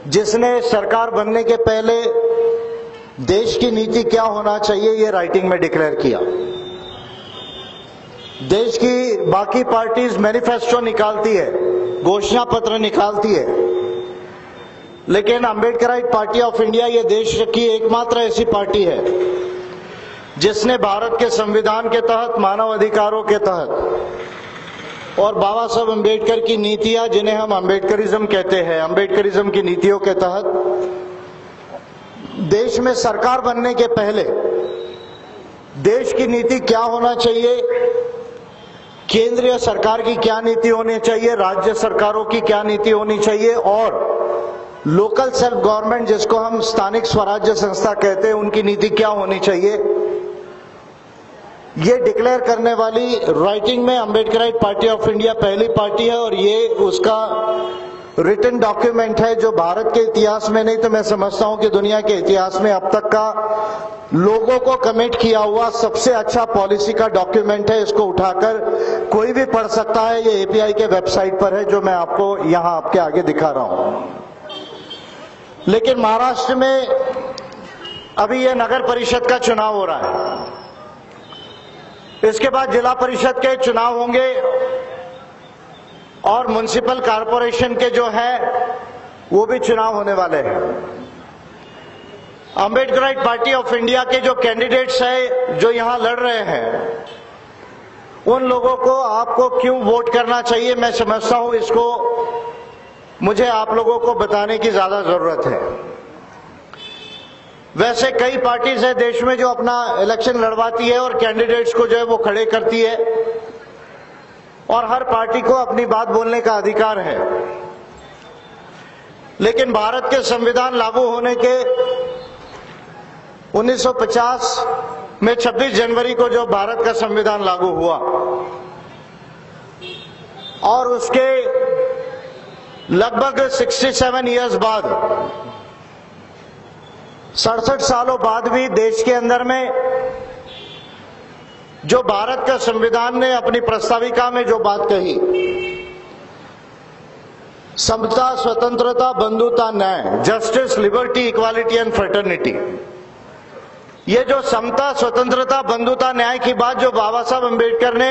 जिसने सरकार बनने के पहले देश की नीति क्या होना चाहिए ये राइटिंग में डिक्लेयर किया। देश की बाकी पार्टीज मैनिफेस्टो निकालती है, घोषणा पत्र निकालती है, लेकिन अंबेडकराइट पार्टी ऑफ इंडिया ये देश की एकमात्र ऐसी पार्टी है जिसने भारत के संविधान के तहत, मानव अधिकारों के तहत और बाबा साहब अंबेडकर की नीतियां, जिन्हें हम अंबेडकरिज्म कहते हैं, अंबेडकरिज्म की नीतियों के तहत देश में सरकार बनने के पहले देश की नीति क्या होना चाहिए, केंद्रीय सरकार की क्या नीति होनी चाहिए, राज्य सरकारों की क्या नीति होनी चाहिए और लोकल सेल्फ गवर्नमेंट, जिसको हम स्थानिक स्वराज्य संस्था कहते हैं, उनकी नीति क्या होनी चाहिए, ये डिक्लेयर करने वाली राइटिंग में अंबेडकराइट पार्टी ऑफ इंडिया पहली पार्टी है और ये उसका रिटन डॉक्यूमेंट है जो भारत के इतिहास में नहीं तो मैं समझता हूं कि दुनिया के इतिहास में अब तक का लोगों को कमिट किया हुआ सबसे अच्छा पॉलिसी का डॉक्यूमेंट है। इसको उठाकर कोई भी पढ़ सकता है, ये एपीआई के वेबसाइट पर है जो मैं आपको यहां आपके आगे दिखा रहा हूं। लेकिन महाराष्ट्र में अभी ये नगर परिषद का चुनाव हो रहा है, इसके बाद जिला परिषद के चुनाव होंगे और म्युनिसिपल कॉरपोरेशन के जो है वो भी चुनाव होने वाले हैं। अंबेडकराइट पार्टी ऑफ इंडिया के जो कैंडिडेट्स हैं जो यहां लड़ रहे हैं, उन लोगों को आपको क्यों वोट करना चाहिए, मैं समझता हूं इसको मुझे आप लोगों को बताने की ज्यादा जरूरत है। वैसे कई पार्टीज है देश में जो अपना इलेक्शन लड़वाती है और कैंडिडेट्स को जो है वो खड़े करती है और हर पार्टी को अपनी बात बोलने का अधिकार है, लेकिन भारत के संविधान लागू होने के 1950 में 26 जनवरी को जो भारत का संविधान लागू हुआ और उसके लगभग 67 इयर्स बाद, 67 सालों बाद भी देश के अंदर में जो भारत का संविधान ने अपनी प्रस्ताविका में जो बात कही, समता, स्वतंत्रता, बंधुता, न्याय, justice, liberty, equality and fraternity, ये जो समता, स्वतंत्रता, बंधुता, न्याय की बात जो बाबा साहब अंबेडकर ने